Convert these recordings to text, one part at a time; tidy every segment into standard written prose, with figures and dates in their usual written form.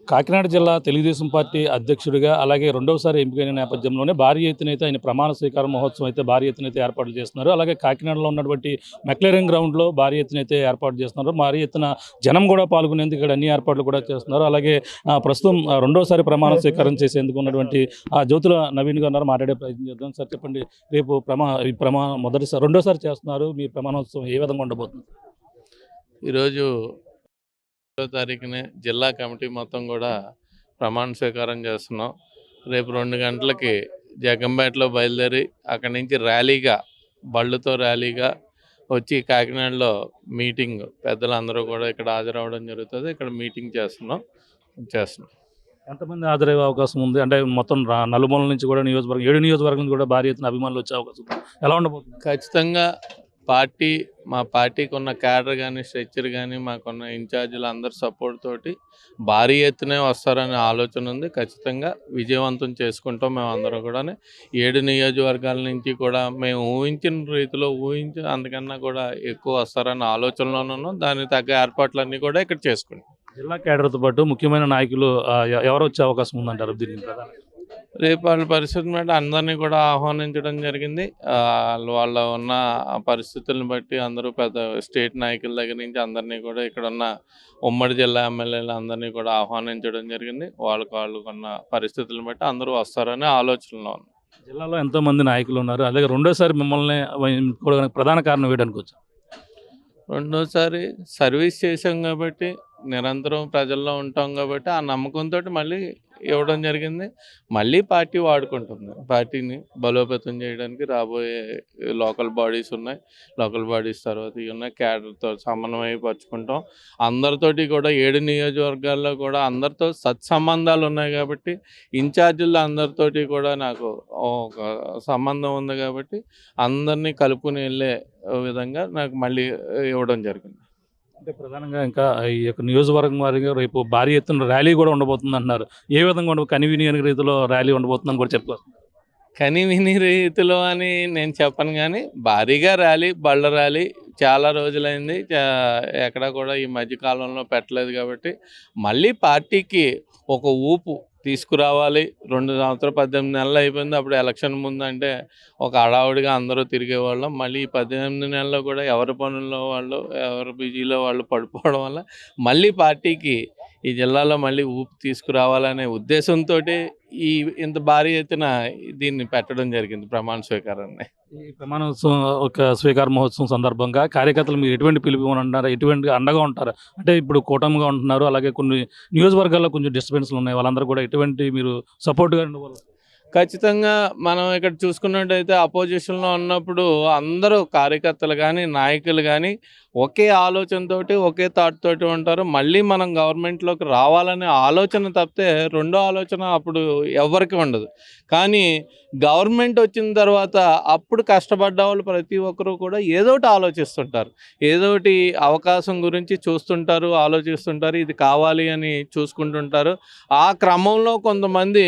కాకినాడ జిల్లా తెలుగుదేశం పార్టీ అధ్యక్షుడిగా అలాగే రెండవసారి ఎంపికైన నేపథ్యంలోనే భారీ ఎత్తున అయితే ఆయన ప్రమాణ స్వీకార మహోత్సవం అయితే భారీ ఎత్తున అయితే ఏర్పాట్లు చేస్తున్నారు. అలాగే కాకినాడలో ఉన్నటువంటి మెక్లెరెన్ గ్రౌండ్లో భారీ ఎత్తున అయితే ఏర్పాటు చేస్తున్నారు. భారీ ఎత్తున జనం కూడా పాల్గొనేందుకు ఇక్కడ అన్ని ఏర్పాట్లు కూడా చేస్తున్నారు. అలాగే ప్రస్తుతం రెండవసారి ప్రమాణ స్వీకారం చేసేందుకు ఉన్నటువంటి జ్యోతుల నవీన్ గారు ఉన్నారు. మాట్లాడే ప్రయత్నం చేద్దాం. సార్ చెప్పండి, రేపు మొదటిసారి రెండోసారి చేస్తున్నారు, మీ ప్రమాణోత్సవం ఏ విధంగా ఉండబోతుంది? ఈరోజు 2వ తారీఖునే జిల్లా కమిటీ మొత్తం కూడా ప్రమాణ స్వీకారం చేస్తున్నాం. రేపు 2 గంటలకి జగ్గంపేటలో బయలుదేరి అక్కడి నుంచి ర్యాలీగా బళ్ళతో ర్యాలీగా వచ్చి కాకినాడలో మీటింగ్ పెద్దలందరూ కూడా ఇక్కడ హాజరవ్వడం జరుగుతుంది. ఇక్కడ మీటింగ్ చేస్తున్నాం. ఎంతమంది హాజరయ్యే అవకాశం ఉంది? అంటే మొత్తం నలుమూలల నుంచి కూడా 7 నియోజకవర్గం నుంచి కూడా భారీ ఎత్తున అభిమానులు వచ్చే అవకాశం ఉంది. ఎలా ఉండబోతుంది? ఖచ్చితంగా మా పార్టీకి ఉన్న క్యాడర్ కానీ స్ట్రక్చర్ కానీ మాకున్న ఇన్ఛార్జీలు అందరి సపోర్ట్ తోటి భారీ ఎత్తునే వస్తారనే ఆలోచన ఉంది. ఖచ్చితంగా విజయవంతం చేసుకుంటాం. మేము అందరం కూడా 7 నియోజకవర్గాల నుంచి కూడా మేము ఊహించిన రీతిలో అందుకన్నా కూడా ఎక్కువ వస్తారన్న ఆలోచనలోనే ఉన్నాం. దానికి తగ్గ ఏర్పాట్లన్నీ కూడా ఇక్కడ చేసుకుంటాం. జిల్లా కేడర్తో పాటు ముఖ్యమైన నాయకులు ఎవరు వచ్చే అవకాశం ఉందంటారు దీనికి? ప్రధానంగా రేపు వాళ్ళ పరిస్థితి బట్టి అందరినీ కూడా ఆహ్వానించడం జరిగింది. వాళ్ళ ఉన్న పరిస్థితులను బట్టి అందరూ పెద్ద స్టేట్ నాయకుల దగ్గర నుంచి అందరినీ కూడా ఇక్కడ ఉన్న ఉమ్మడి జిల్లా ఎమ్మెల్యేలు అందరినీ కూడా ఆహ్వానించడం జరిగింది. వాళ్ళకున్న పరిస్థితులను బట్టి అందరూ వస్తారనే ఆలోచనలో ఉన్నారు. జిల్లాలో ఎంతోమంది నాయకులు ఉన్నారు. అలాగే రెండోసారి మిమ్మల్ని కూడా ప్రధాన కారణం వేయడానికి వచ్చారు. రెండోసారి సర్వీస్ చేసాం కాబట్టి, నిరంతరం ప్రజల్లో ఉంటాం కాబట్టి ఆ నమ్మకంతో మళ్ళీ ఇవ్వడం జరిగింది. మళ్ళీ పార్టీ వాడుకుంటుంది. పార్టీని బలోపేతం చేయడానికి రాబోయే లోకల్ బాడీస్ ఉన్నాయి. లోకల్ బాడీస్ తర్వాత ఇవి ఉన్నాయి. క్యాడర్తో సమన్వయపరుచుకుంటాం. అందరితోటి కూడా 7 నియోజకవర్గాల్లో కూడా అందరితో సత్సంబంధాలు ఉన్నాయి కాబట్టి, ఇన్ఛార్జీలు అందరితోటి కూడా నాకు ఒక సంబంధం ఉంది కాబట్టి అందరినీ కలుపుకుని వెళ్ళే విధంగా నాకు మళ్ళీ ఇవ్వడం జరిగింది. అంటే ప్రధానంగా ఇంకా ఈ యొక్క నియోజకవర్గం వారిగా రేపు భారీ ఎత్తున ర్యాలీ కూడా ఉండబోతుంది అంటున్నారు. ఏ విధంగా కనివిని రీతిలో ర్యాలీ ఉండబోతుందని కూడా చెప్పుకోవచ్చు. కనివిని రీతిలో అని నేను చెప్పను, కానీ భారీగా ర్యాలీ, బళ్ళ ర్యాలీ చాలా రోజులైంది. ఎక్కడ కూడా ఈ మధ్యకాలంలో పెట్టలేదు కాబట్టి మళ్ళీ పార్టీకి ఒక ఊపు తీసుకురావాలి. 2 సంవత్సరాలు 18 నెలలు అయిపోయింది. అప్పుడు ఎలక్షన్ ముందు అంటే ఒక హడావుడిగా అందరూ తిరిగేవాళ్ళం. మళ్ళీ ఈ 18 నెలల్లో కూడా ఎవరి పనుల్లో వాళ్ళు, ఎవరి బిజీలో వాళ్ళు పడిపోవడం వల్ల మళ్ళీ పార్టీకి ఈ జిల్లాలో మళ్ళీ ఊపు తీసుకురావాలనే ఉద్దేశంతో ఇంత భారీ ఎత్తున దీన్ని పెట్టడం జరిగింది ప్రమాణ స్వీకారాన్ని. ఈ ప్రమాణోత్సవం స్వీకార మహోత్సవం సందర్భంగా కార్యకర్తలు మీరు ఎటువంటి పిలుపు అంటారా? ఎటువంటి అండగా ఉంటారా? అంటే ఇప్పుడు కూటమిగా ఉంటున్నారు. అలాగే కొన్ని నియోజకవర్గాల్లో కొంచెం డిస్టర్బెన్స్లు ఉన్నాయి. వాళ్ళందరూ కూడా ఎటువంటి మీరు సపోర్ట్గా ఉండవాలి? ఖచ్చితంగా మనం ఇక్కడ చూసుకున్నట్టయితే అపోజిషన్లో ఉన్నప్పుడు అందరూ కార్యకర్తలు కానీ నాయకులు కానీ ఒకే ఆలోచనతోటి ఒకే థాట్ తోటి ఉంటారు. మళ్ళీ మనం గవర్నమెంట్లోకి రావాలనే ఆలోచన తప్పితే రెండో ఆలోచన అప్పుడు ఎవరికి ఉండదు. కానీ గవర్నమెంట్ వచ్చిన తర్వాత అప్పుడు కష్టపడ్డ వాళ్ళు ప్రతి ఒక్కరూ కూడా ఏదోటి ఆలోచిస్తుంటారు. ఏదోటి అవకాశం గురించి చూస్తుంటారు, ఆలోచిస్తుంటారు. ఇది కావాలి అని చూసుకుంటుంటారు. ఆ క్రమంలో కొంతమంది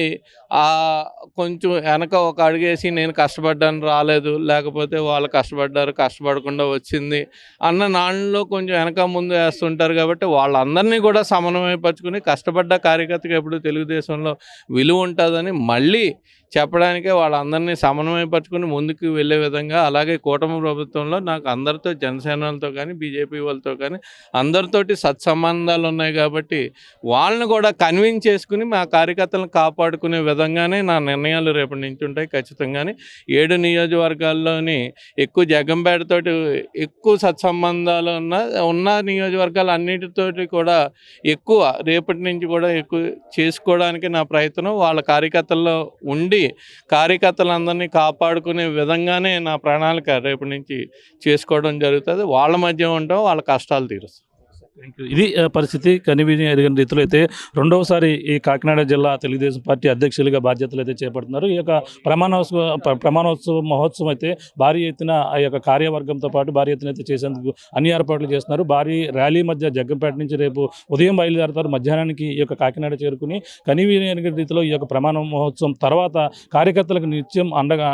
కొంచెం వెనక ఒక అడుగేసి నేను కష్టపడ్డాను రాలేదు, లేకపోతే వాళ్ళు కష్టపడ్డారు కష్టపడకుండా వచ్చింది అన్న నాళ్ళలో కొంచెం వెనక ముందు వేస్తుంటారు. కాబట్టి వాళ్ళందరినీ కూడా సమన్వయపరుచుకుని కష్టపడ్డ కార్యకర్తకి ఎప్పుడు తెలుగుదేశంలో విలువ ఉంటుందని మళ్ళీ చెప్పడానికే వాళ్ళందరినీ సమన్వయపరుచుకుని ముందుకు వెళ్ళే విధంగా, అలాగే కూటమి ప్రభుత్వంలో నాకు అందరితో జనసేనలతో కానీ బీజేపీ వాళ్ళతో కానీ అందరితోటి సత్సంబంధాలు ఉన్నాయి కాబట్టి వాళ్ళని కూడా కన్విన్స్ చేసుకుని మా కార్యకర్తలను కాపాడుకునే విధంగానే నా నిర్ణయాలు రేపటి నుంచి ఉంటాయి. ఖచ్చితంగానే 7 నియోజకవర్గాల్లోని ఎక్కువ జగ్గంపేటతోటి ఎక్కువ సత్సంబంధాలు ఉన్న నియోజకవర్గాలు అన్నిటితోటి కూడా ఎక్కువ రేపటి నుంచి కూడా ఎక్కువ చేసుకోవడానికి నా ప్రయత్నం. వాళ్ళ కార్యకర్తల్లో ఉండి కార్యకర్తలందరినీ కాపాడుకునే విధంగానే నా ప్రణాళిక రేపటి నుంచి చేసుకోవడం జరుగుతుంది. వాళ్ళ మధ్య ఉంటాం, వాళ్ళ కష్టాలు తీరుస్తాం. ఇది పరిస్థితి. కనివిని ఎరిగిన రీతిలో అయితే రెండవసారి ఈ కాకినాడ జిల్లా తెలుగుదేశం పార్టీ అధ్యక్షులుగా బాధ్యతలు అయితే చేపడుతున్నారు. ఈ యొక్క ప్రమాణోత్సవ మహోత్సవం అయితే భారీ ఎత్తున ఆ యొక్క కార్యవర్గంతో పాటు భారీ ఎత్తున అయితే చేసేందుకు అన్ని ఏర్పాట్లు చేస్తున్నారు. భారీ ర్యాలీ మధ్య జగ్గంపేట నుంచి రేపు ఉదయం బయలుదేరుతారు. మధ్యాహ్నానికి ఈ యొక్క కాకినాడ చేరుకుని కనివిని ఎరిగిన రీతిలో ఈ యొక్క ప్రమాణ మహోత్సవం తర్వాత కార్యకర్తలకు నిత్యం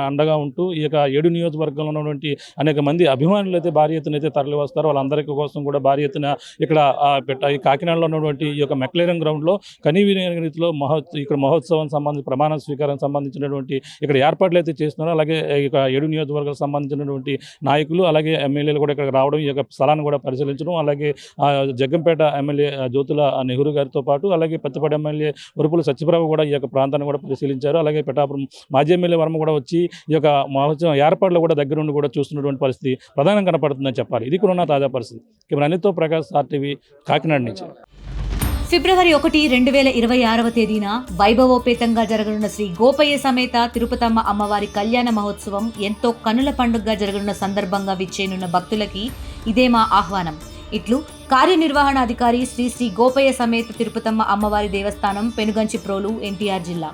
అండగా ఉంటూ ఈ యొక్క 7 నియోజకవర్గంలో ఉన్నటువంటి అనేక మంది అభిమానులు అయితే భారీ ఎత్తున అయితే తరలి వస్తారు. వాళ్ళందరికీ కోసం కూడా భారీ ఎత్తున ఇక్కడ ఇక్కడ ఈ కాకినాడలో ఉన్నటువంటి ఈ యొక్క మెక్లేరన్ గ్రౌండ్లో కనీవిని రీతిలో ఇక్కడ మహోత్సవం సంబంధించి ప్రమాణ స్వీకారం సంబంధించినటువంటి ఇక్కడ ఏర్పాట్లు అయితే చేస్తున్నారు. అలాగే ఇక 7 నియోజకవర్గాలకు సంబంధించినటువంటి నాయకులు అలాగే ఎమ్మెల్యేలు కూడా ఇక్కడ రావడం, ఈ యొక్క స్థలాన్ని కూడా పరిశీలించడం, అలాగే జగ్గంపేట ఎమ్మెల్యే జ్యోతుల నెహ్రూ గారితో పాటు అలాగే పత్తిపాడు ఎమ్మెల్యే ఉరుపుల సత్యప్రభ కూడా ఈ యొక్క ప్రాంతాన్ని కూడా పరిశీలించారు. అలాగే పిఠాపురం మాజీ ఎమ్మెల్యే వర్మ కూడా వచ్చి ఈ యొక్క మహోత్సవం ఏర్పాట్లు కూడా దగ్గరుండి కూడా చూస్తున్నటువంటి పరిస్థితి ప్రధానంగా కనపడుతుందని చెప్పాలి. ఇది కూడా ఉన్న తాజా పరిస్థితి. కెమెరా అనిల్తో ప్రకాష్, RTV, కాకినాడ నుంచి. ఫిబ్రవరి 1, 2026వ తేదీన వైభవోపేతంగా జరగనున్న శ్రీ గోపయ్య సమేత తిరుపతమ్మ అమ్మవారి కళ్యాణ మహోత్సవం ఎంతో కనుల పండుగగా జరగనున్న సందర్భంగా విచ్చేనున్న భక్తులకి ఇదే మా ఆహ్వానం. ఇట్లు కార్యనిర్వహణాధికారి శ్రీ గోపయ్య సమేత తిరుపతమ్మ అమ్మవారి దేవస్థానం, పెనుగంచి ప్రోలు, NTR జిల్లా.